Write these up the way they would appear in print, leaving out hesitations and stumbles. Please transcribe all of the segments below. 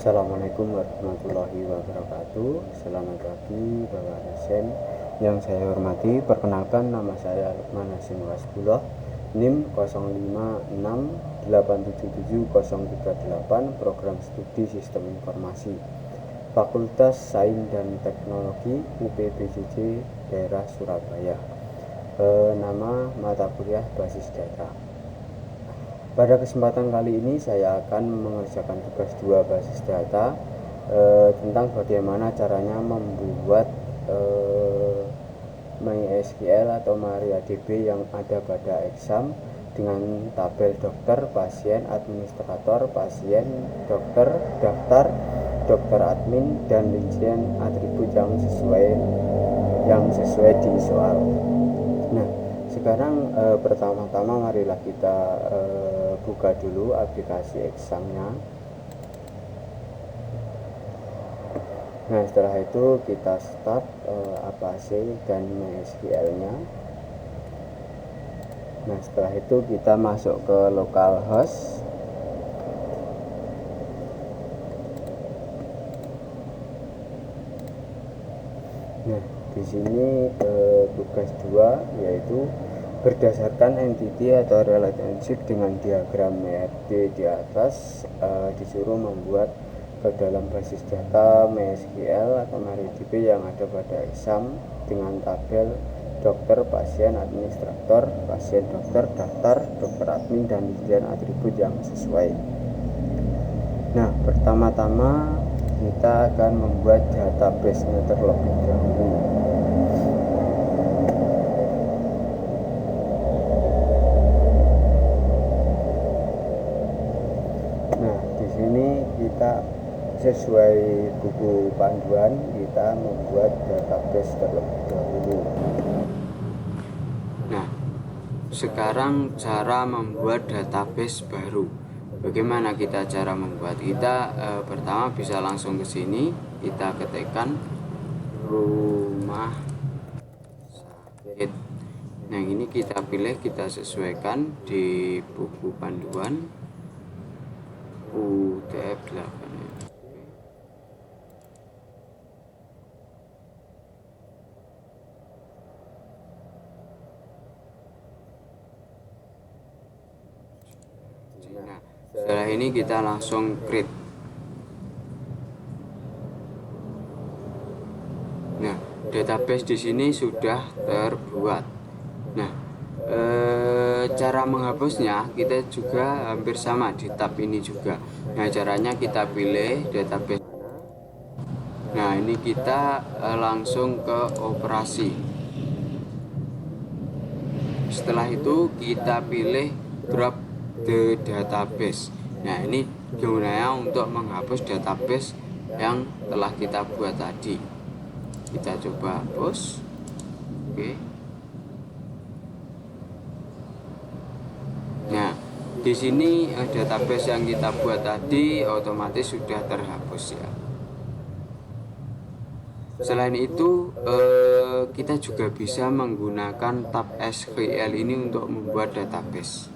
Assalamualaikum warahmatullahi wabarakatuh. Selamat pagi Bapak dosen yang saya hormati. Perkenalkan, nama saya Lukman Hasim Wasbullah, NIM 0568777038, Program Studi Sistem Informasi, Fakultas Sains dan Teknologi UPBJJ Daerah Surabaya. Nama mata kuliah Basis Data. Pada kesempatan kali ini saya akan mengerjakan tugas 2 basis data tentang bagaimana caranya membuat MySQL atau MariaDB yang ada pada exam dengan tabel dokter, pasien, administrator, pasien, dokter, daftar, dokter admin, dan rincian atribut yang sesuai di soal. Nah, sekarang pertama-tama marilah kita buka dulu aplikasi examnya. Nah, setelah itu kita start Apache dan MySQL-nya. Nah, setelah itu kita masuk ke localhost. Nah, di sini tugas 2 yaitu berdasarkan entity atau relationship dengan diagram MRD di atas, disuruh membuat ke dalam basis data MySQL atau MariaDB yang ada pada exam dengan tabel dokter, pasien, administrator, pasien, dokter, daftar, dokter admin, dan rincian atribut yang sesuai. Nah, pertama-tama kita akan membuat database-nya terlebih dahulu. Nah, di sini kita sesuai buku panduan kita membuat database terlebih dahulu. Nah, sekarang cara membuat database baru. Bagaimana kita cara membuat? Kita pertama bisa langsung ke sini, kita ketikkan rumah sakit. Nah, ini kita pilih, kita sesuaikan di buku panduan UTF 8. Nah, setelah ini kita langsung create. Nah, database di sini sudah terbuat. Nah, cara menghapusnya kita juga hampir sama di tab ini juga. Nah, caranya kita pilih database. Nah, ini kita langsung ke operasi. Setelah itu kita pilih drop the database. Nah, ini gunanya untuk menghapus database yang telah kita buat tadi. Kita coba hapus. Oke. Nah, di sini database yang kita buat tadi otomatis sudah terhapus ya. Selain itu, kita juga bisa menggunakan tab SQL ini untuk membuat database.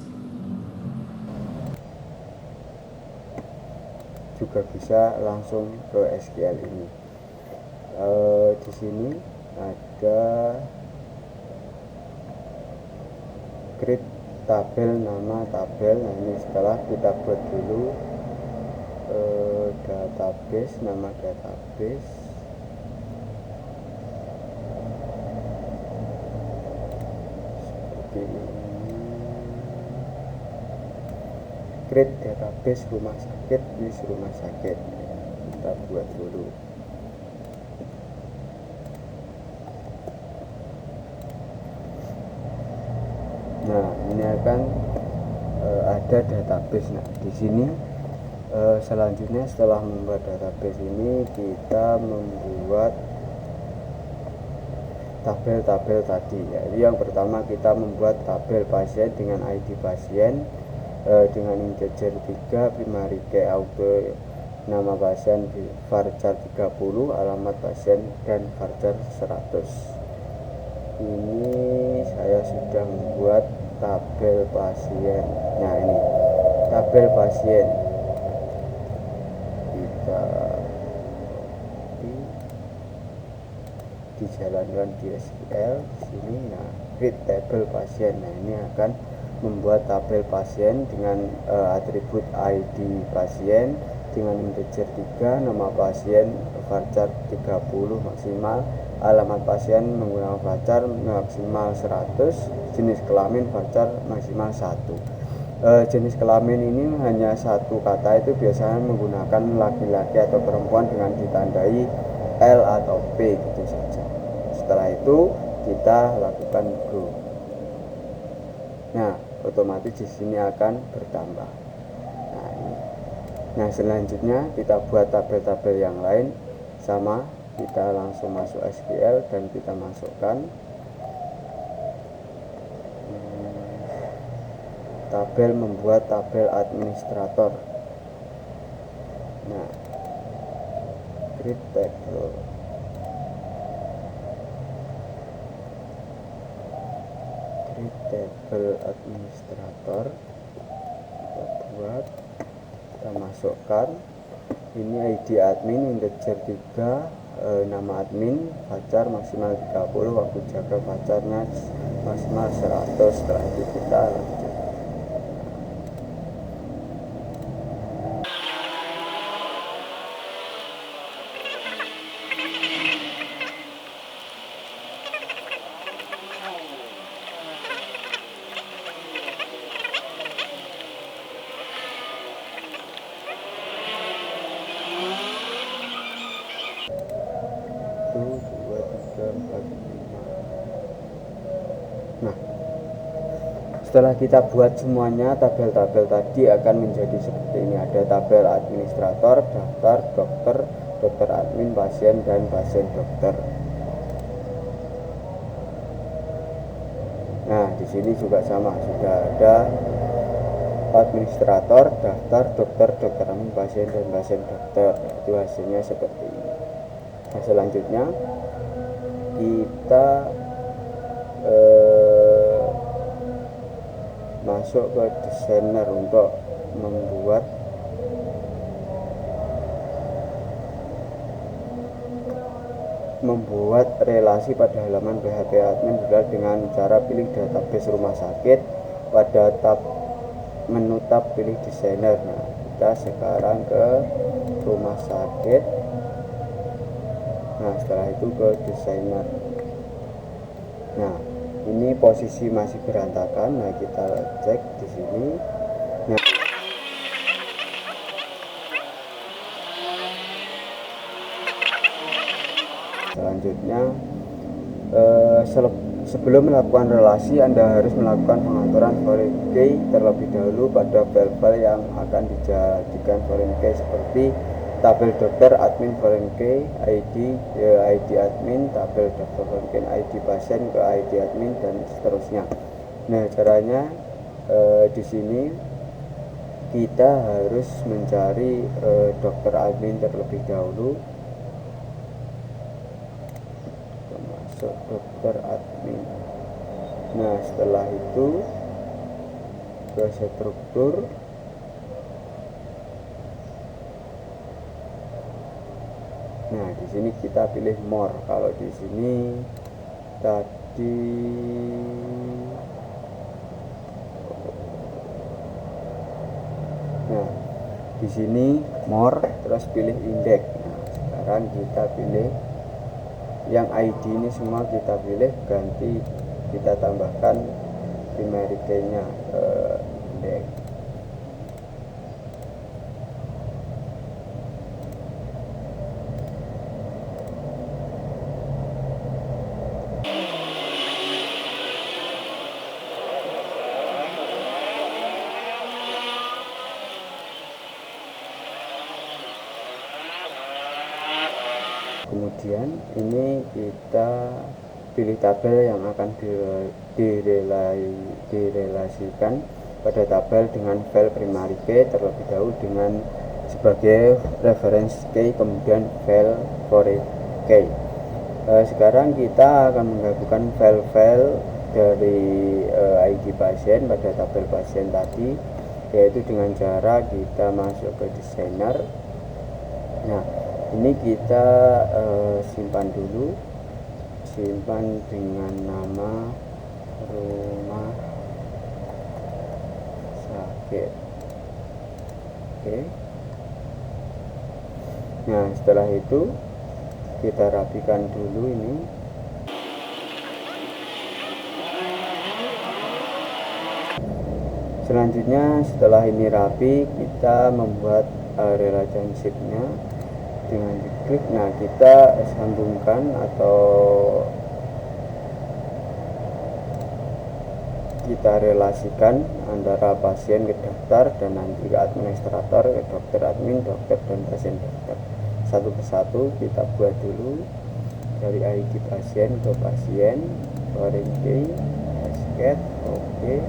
Juga bisa langsung ke SQL ini. Di sini ada create tabel, nama tabel. Nah, ini setelah kita buat dulu database, nama database. Seperti ini. Create database rumah sakit, list rumah sakit. Kita buat dulu. Nah, ini akan ada database. Nah, di sini selanjutnya setelah membuat database ini kita membuat tabel-tabel tadi. Jadi yang pertama kita membuat tabel pasien dengan ID pasien dengan integer 3, primary key auto, nama pasien di varchar 30, alamat pasien, dan varchar 100. Ini saya sudah membuat tabel pasien. Nah, ini tabel pasien. Kita dijalankan di SQL di sini. Nah, create table pasien. Nah, ini akan membuat tabel pasien dengan atribut ID pasien dengan integer 3, nama pasien varchar 30 maksimal, alamat pasien menggunakan varchar maksimal 100, jenis kelamin varchar maksimal 1. Jenis kelamin ini hanya satu kata, itu biasanya menggunakan laki-laki atau perempuan dengan ditandai L atau P gitu saja. Setelah itu kita lakukan go. Nah, otomatis di sini akan bertambah. Nah, ini. Nah, selanjutnya kita buat tabel-tabel yang lain sama, kita langsung masuk SQL dan kita masukkan tabel, membuat tabel administrator. Nah, create table. Create table administrator. Kita buat, kita masukkan ini ID admin integer 3, nama admin varchar maksimal 30, waktu jaga varcharnya maksimal 100. Setelah itu kita lanjut. Nah, setelah kita buat semuanya, tabel-tabel tadi akan menjadi seperti ini. Ada tabel administrator, daftar, dokter, dokter admin, pasien, dan pasien dokter. Nah, di sini juga sama, sudah ada administrator, daftar, dokter, dokter admin, pasien, dan pasien dokter. Itu hasilnya seperti ini. Nah, selanjutnya kita masuk ke desainer untuk membuat relasi pada halaman PHP admin dengan cara pilih database rumah sakit pada tab menu tab pilih desainer. Nah, kita sekarang ke rumah sakit. Nah, setelah itu ke desainer. Nah, ini posisi masih berantakan. Nah, kita cek di sini. Nah, selanjutnya sebelum melakukan relasi, Anda harus melakukan pengaturan foreign key terlebih dahulu pada file-file yang akan dijadikan foreign key seperti tabel dokter admin foreign key ID admin, tabel dokter foreign key ID pasien ke ID admin, dan seterusnya. Nah, caranya di sini kita harus mencari dokter admin terlebih dahulu. Kita masuk dokter admin. Nah, setelah itu ke struktur. Nah, di sini kita pilih more. Kalau di sini tadi nah, di sini more, terus pilih index. Nah, sekarang kita pilih yang ID ini semua, kita pilih ganti, kita tambahkan primary key-nya ke index. Kemudian ini kita pilih tabel yang akan direlasikan pada tabel dengan file primary key terlebih dahulu dengan sebagai reference key, kemudian file foreign key. Sekarang kita akan menggabungkan file-file dari ID pasien pada tabel pasien tadi, yaitu dengan cara kita masuk ke desainer. Nah, ini kita simpan dulu. simpan dengan nama rumah sakit. Oke. Nah, setelah itu kita rapikan dulu ini. Selanjutnya setelah ini rapi, kita membuat relationship-nya dengan diklik. Nah, kita sambungkan atau kita relasikan antara pasien ke dokter dan nanti ke administrator, ke dokter admin, dokter dan pasien dokter. Satu persatu kita buat dulu dari ID pasien ke pasien, foreign key, escape, oke.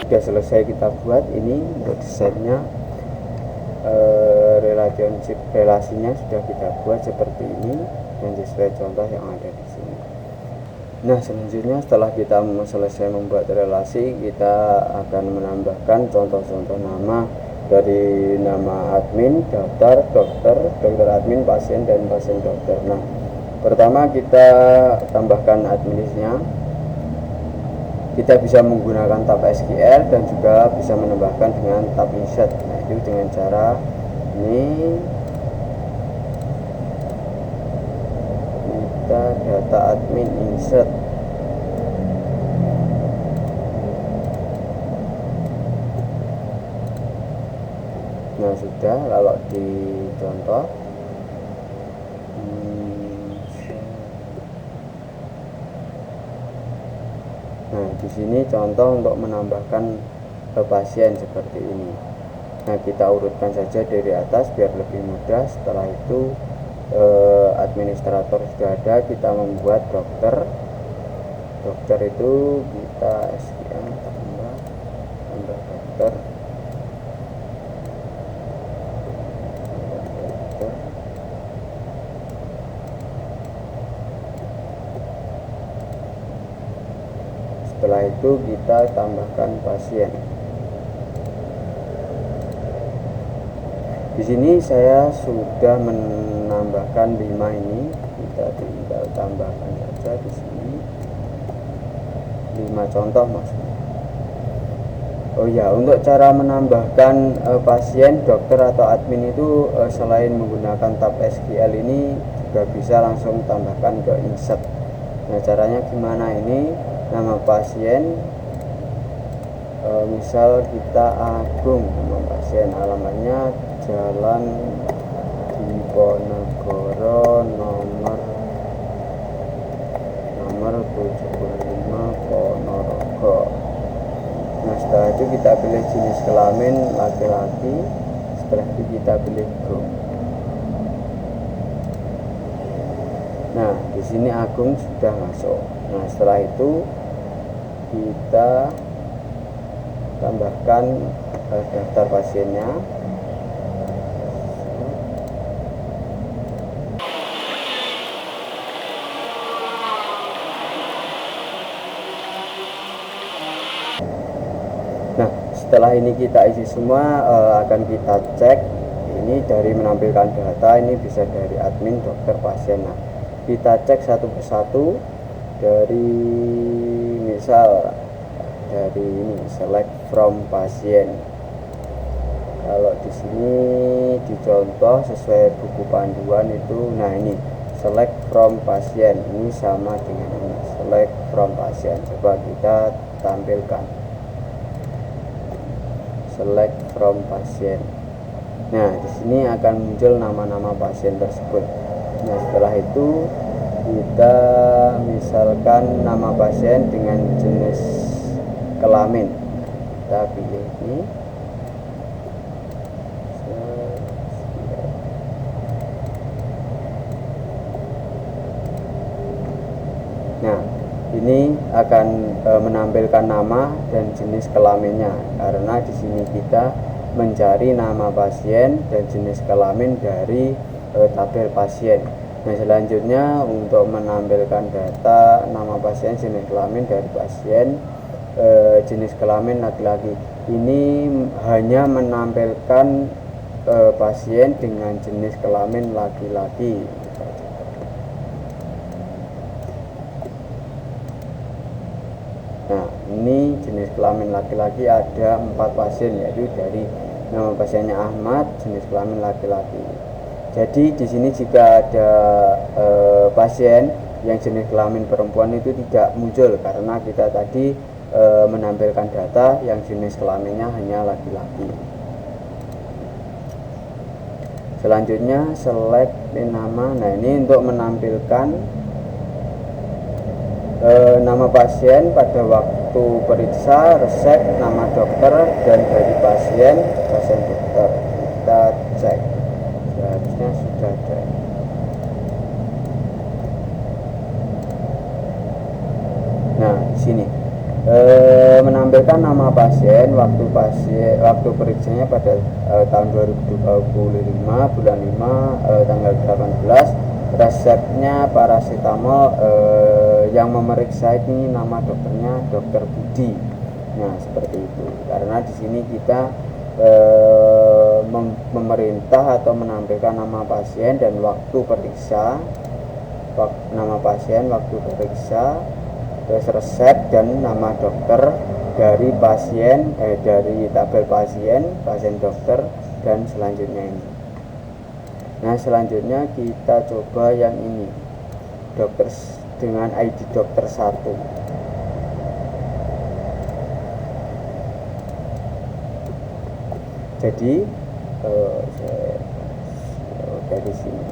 Sudah selesai kita buat ini untuk desainnya, relasinya sudah kita buat seperti ini dan sesuai contoh yang ada di sini. Nah, selanjutnya setelah kita selesai membuat relasi, kita akan menambahkan contoh-contoh nama dari nama admin, daftar, dokter, dokter admin, pasien dan pasien dokter. Nah, pertama kita tambahkan adminnya. Kita bisa menggunakan tab SQL dan juga bisa menambahkan dengan tab insert. Nah, itu dengan cara ini kita data admin insert. Nah, sudah, lalu dicontoh. Nah, di sini contoh untuk menambahkan pasien seperti ini. Nah, kita urutkan saja dari atas biar lebih mudah. Setelah itu administrator sudah ada, kita membuat dokter. Dokter itu kita SQL tambah dokter. Setelah itu kita tambahkan pasien. Di sini saya sudah menambahkan 5 ini. Kita tinggal tambahkan saja di sini 5 contoh maksudnya. Oh ya, untuk cara menambahkan pasien, dokter atau admin itu selain menggunakan tab SQL ini juga bisa langsung tambahkan ke insert. Nah, caranya gimana ini? Nama pasien, misal kita Agung, nama pasien, alamatnya Jalan Diponegoro nomor 75 Ponorogo. Nah, setelah itu kita pilih jenis kelamin laki-laki. Setelah itu kita pilih grup. Nah, di sini Agung sudah masuk. Nah, setelah itu kita tambahkan daftar pasiennya. Nah, setelah ini kita isi semua, akan kita cek ini dari menampilkan data. Ini bisa dari admin, dokter, pasien. Nah, kita cek satu persatu dari misal dari ini select from pasien. Kalau di sini dicontoh sesuai buku panduan itu, nah ini select from pasien ini sama dengan ini select from pasien. Coba kita tampilkan select from pasien. Nah, di sini akan muncul nama-nama pasien tersebut. Nah, setelah itu kita misalkan nama pasien dengan jenis kelamin, kita pilih ini. Nah, ini akan menampilkan nama dan jenis kelaminnya karena di sini kita mencari nama pasien dan jenis kelamin dari tabel pasien. Nah, selanjutnya untuk menampilkan data nama pasien, jenis kelamin dari pasien, jenis kelamin laki-laki, ini hanya menampilkan pasien dengan jenis kelamin laki-laki. Nah, ini jenis kelamin laki-laki ada 4 pasien, yaitu dari nama pasiennya Ahmad, jenis kelamin laki-laki. Jadi di sini jika ada pasien yang jenis kelamin perempuan itu tidak muncul karena kita tadi menampilkan data yang jenis kelaminnya hanya laki-laki. Selanjutnya select nama. Nah, ini untuk menampilkan nama pasien pada waktu periksa, resep, nama dokter, dan dari pasien dokter. Kita cek, seharusnya sudah ada. Nah, di sini menampilkan nama pasien, waktu periksanya pada tahun 2025 bulan 5 tanggal 18, resepnya paracetamol, yang memeriksa ini nama dokternya Dokter Budi. Nah, seperti itu. Karena di sini kita memerintah atau menampilkan nama pasien dan waktu periksa, nama pasien, waktu periksa, terus resep dan nama dokter dari pasien, dari tabel pasien dokter, dan selanjutnya ini. Nah, selanjutnya kita coba yang ini, dokter dengan ID dokter 1. Jadi dari sini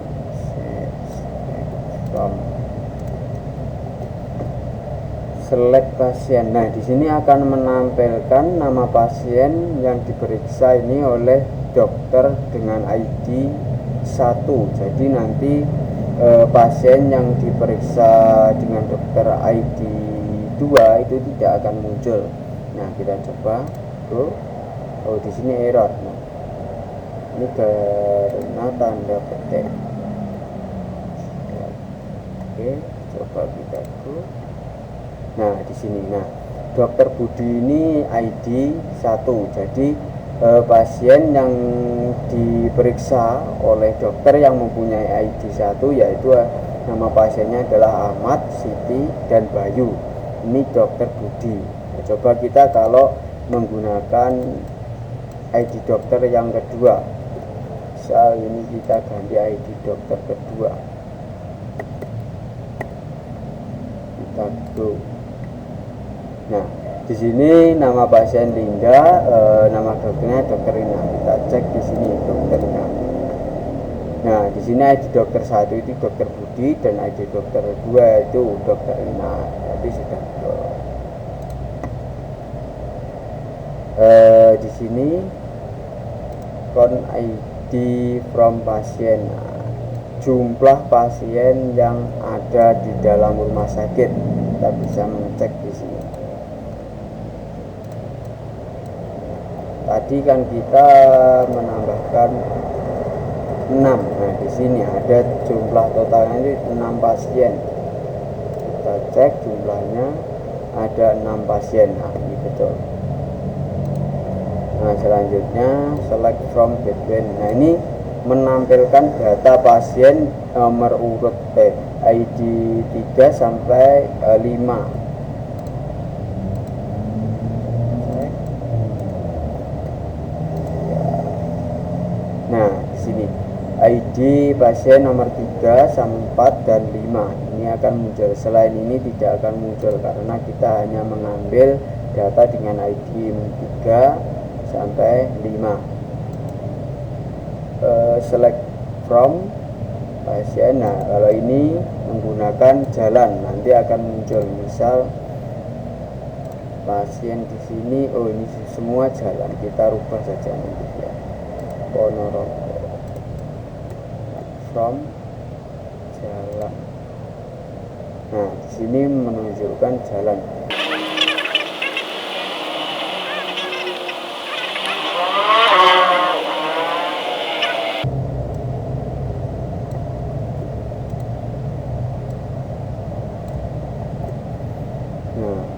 select pasien. Nah, di sini akan menampilkan nama pasien yang diperiksa ini oleh dokter dengan ID 1. Jadi nanti pasien yang diperiksa dengan dokter ID 2 itu tidak akan muncul. Nah, kita coba. Oh, di sini error. Nah, ini karena tanda petik. Oke, coba kita Nah, di sini. Nah, dokter Budi ini ID 1. Jadi pasien yang diperiksa oleh dokter yang mempunyai ID 1, yaitu nama pasiennya adalah Ahmad, Siti, dan Bayu. Ini dokter Budi. Nah, coba kita kalau menggunakan ID dokter yang kedua, misal ini kita ganti ID dokter kedua, kita go. Nah, di sini nama pasien Linda, nama dokternya Dokter Rina. Kita cek di sini dokternya. Nah, di sini ID dokter 1 itu Dokter Budi dan ID dokter 2 itu Dokter Rina. Jadi sudah di sini ID from pasien. Nah, jumlah pasien yang ada di dalam rumah sakit kita bisa mengecek di sini. Tadi kan kita menambahkan 6. Nah, di sini ada jumlah totalnya ini 6 pasien. Kita cek jumlahnya ada 6 pasien. Nah, ini betul. Nah, selanjutnya select from between. Nah, ini menampilkan data pasien nomor urut ID 3 sampai 5. Nah, di sini ID pasien nomor 3, 4, dan 5 ini akan muncul. Selain ini tidak akan muncul karena kita hanya mengambil data dengan ID 3 sampai 5. Select from pasien. Nah, kalau ini menggunakan jalan nanti akan muncul. Misal pasien di sini, oh ini semua jalan, kita rubah saja nanti ya. Ponorogo from jalan. Nah, di sini menunjukkan jalan.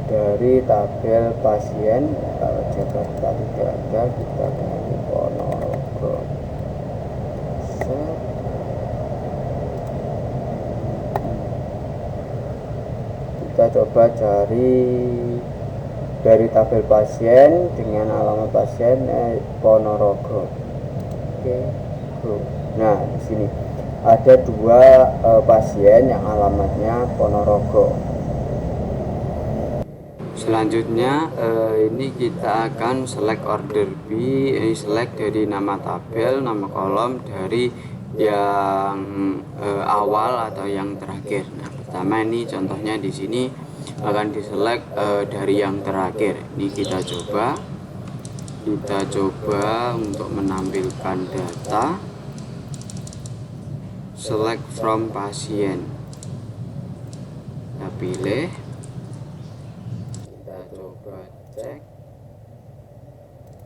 dari tabel pasien. Kalau Jakarta tidak ada, kita ganti Ponorogo. Kita coba cari dari tabel pasien dengan alamat pasien Ponorogo. Oke, nah di sini ada dua pasien yang alamatnya Ponorogo. Selanjutnya ini kita akan select order B, ini select dari nama tabel, nama kolom dari yang awal atau yang terakhir. Nah, pertama ini contohnya di sini akan diselect dari yang terakhir. Ini kita coba untuk menampilkan data. Select from pasien. Kita pilih. Kita coba cek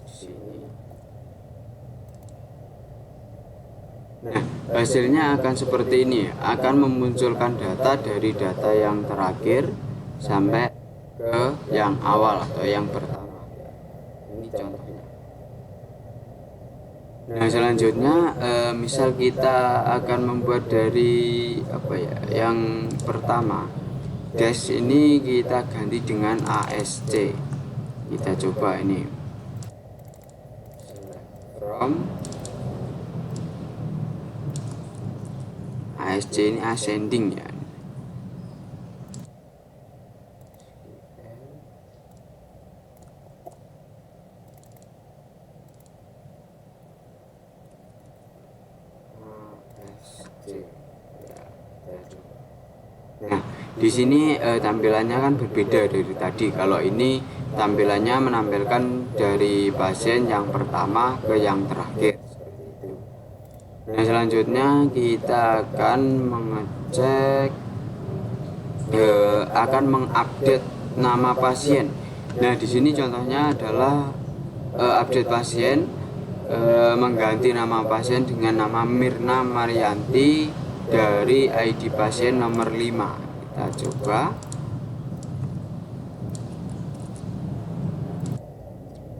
di sini. Nah, hasilnya akan seperti ini, akan memunculkan data dari data yang terakhir sampai ke yang awal atau yang pertama. Ini contohnya. Nah, selanjutnya misal kita akan membuat dari yang pertama. Dash ini kita ganti dengan ASC. Kita coba ini. From ASC ini ascending ya. Nah, di sini tampilannya kan berbeda dari tadi. Kalau ini tampilannya menampilkan dari pasien yang pertama ke yang terakhir. Nah, selanjutnya kita akan mengecek, akan mengupdate nama pasien. Nah, di sini contohnya adalah update pasien, mengganti nama pasien dengan nama Mirna Marianti dari ID pasien nomor 5. Kita coba.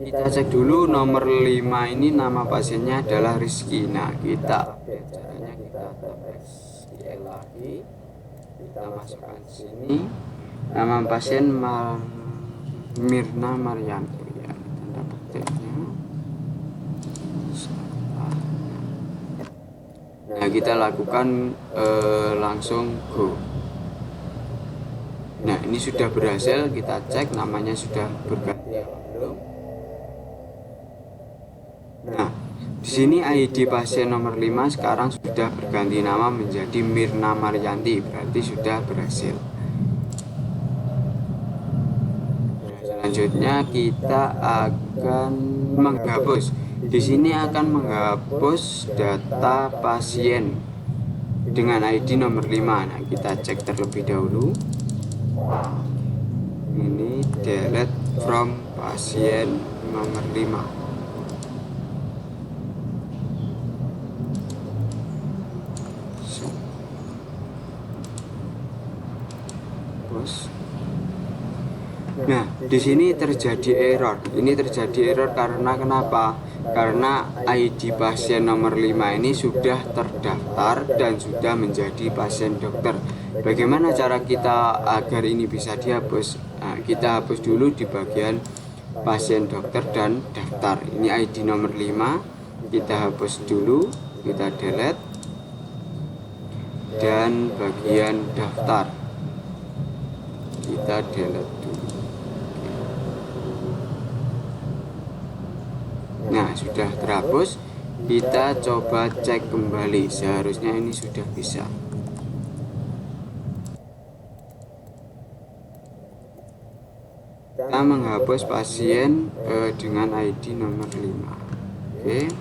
Kita cek dulu nomor 5 ini nama pasiennya adalah Rizky. Nah, kita update caranya, kita tap SQL lagi. Kita masukkan sini nama pasien Mirna Marianti ya, tanda petiknya. Nah, kita lakukan langsung go. Nah, ini sudah berhasil. Kita cek namanya sudah berganti atau belum. Nah, di sini ID pasien nomor 5 sekarang sudah berganti nama menjadi Mirna Marianti, berarti sudah berhasil. Nah, selanjutnya kita akan menghapus. Di sini akan menghapus data pasien dengan ID nomor 5. Nah, kita cek terlebih dahulu. Ini delete from pasien nomor 5. Nah, di sini terjadi error. Ini terjadi error karena kenapa? Karena ID pasien nomor 5 ini sudah terdaftar dan sudah menjadi pasien dokter. Bagaimana cara kita agar ini bisa dihapus? Nah, kita hapus dulu di bagian pasien dokter dan daftar. Ini ID nomor 5. Kita hapus dulu, kita delete. Dan bagian daftar kita delete dulu. Nah, sudah terhapus. Kita coba cek kembali. Seharusnya ini sudah bisa. Kita menghapus pasien dengan ID nomor 5. Oke.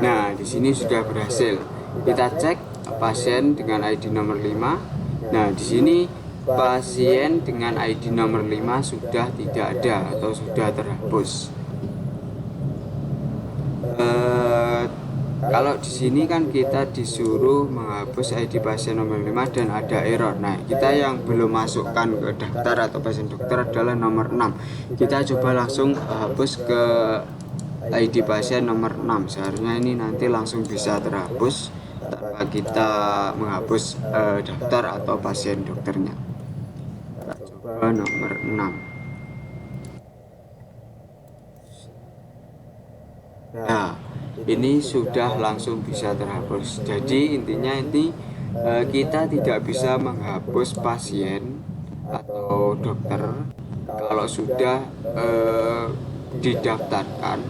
Nah, di sini sudah berhasil. Kita cek pasien dengan ID nomor 5. Nah, di sini pasien dengan ID nomor 5 sudah tidak ada atau sudah terhapus. kalau di sini kan kita disuruh menghapus ID pasien nomor 5 dan ada error. Nah, kita yang belum masukkan ke daftar atau pasien dokter adalah nomor 6. Kita coba langsung hapus ke ID pasien nomor 6. Seharusnya ini nanti langsung bisa terhapus tanpa kita menghapus daftar atau pasien dokternya. Kita coba nomor 6. Nah, ini sudah langsung bisa terhapus. Jadi intinya ini kita tidak bisa menghapus pasien atau dokter kalau sudah didaftarkan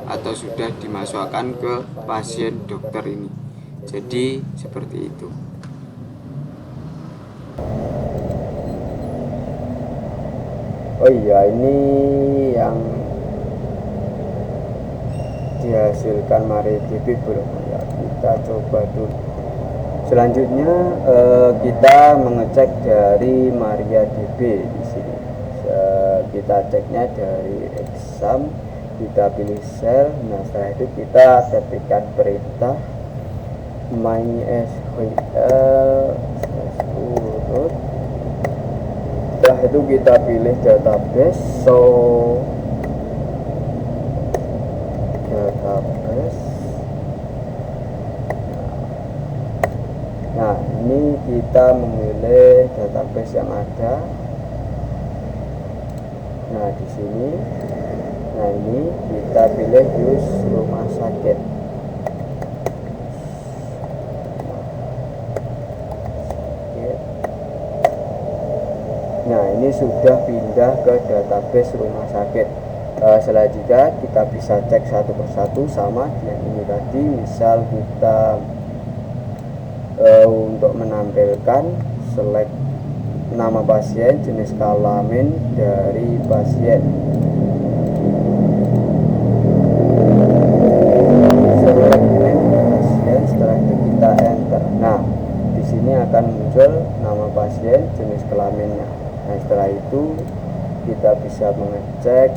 atau sudah dimasukkan ke pasien dokter ini. Jadi seperti itu. Oh iya, ini yang dihasilkan MariaDB belum ya, kita coba dulu. Selanjutnya kita mengecek dari MariaDB di sini. Kita ceknya dari exam, kita pilih sel. Nah, setelah itu kita ketikkan perintah mysql urut. Setelah itu kita pilih database, database. Nah, ini kita memilih database yang ada. Nah, di sini. Nah, ini kita pilih use rumah sakit. Nah, ini sudah pindah ke database rumah sakit. Selanjutnya kita bisa cek satu persatu sama dengan ini tadi. Misal kita untuk menampilkan select nama pasien, jenis kelamin dari pasien, select name pasien. Setelah itu kita enter. Nah, di sini akan muncul nama pasien, jenis kelaminnya. Nah, setelah itu kita bisa mengecek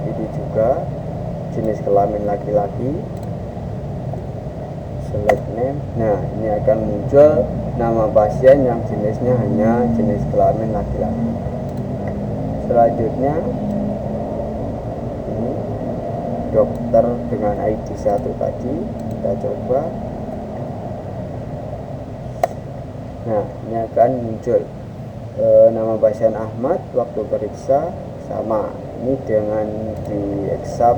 ini juga, jenis kelamin laki-laki, select name. Nah, ini akan muncul nama pasien yang jenisnya hanya jenis kelamin laki-laki. Selanjutnya ini dokter dengan ID 1 tadi, kita coba. Nah, ini akan muncul nama pasien Ahmad, waktu periksa sama. Ini dengan di exam,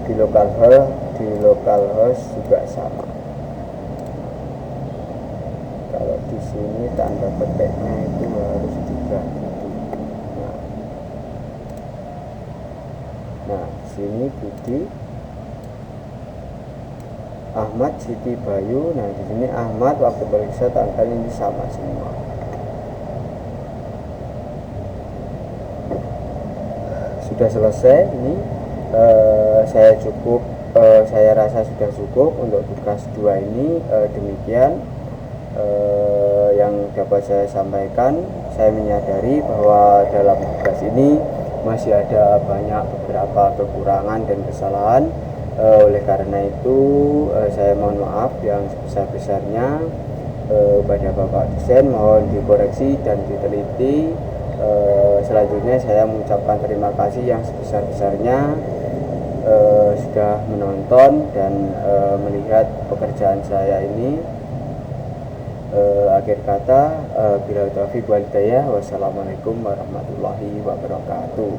di localhost juga sama. Kalau di sini tanda petiknya itu harus diganti. Nah, sini Budi Ahmad Siti Bayu. Nah, di sini Ahmad waktu periksa tanggal ini sama semua. Sudah selesai. Ini saya rasa sudah cukup untuk tugas 2 ini. Demikian yang dapat saya sampaikan. Saya menyadari bahwa dalam tugas ini masih ada banyak beberapa kekurangan dan kesalahan. Oleh karena itu saya mohon maaf yang sebesar-besarnya pada Bapak dosen, mohon dikoreksi dan diteliti. Selanjutnya saya mengucapkan terima kasih yang sebesar-besarnya sudah menonton dan melihat pekerjaan saya ini. Akhir kata, bila taufiq wal hidayah, wassalamualaikum warahmatullahi wabarakatuh.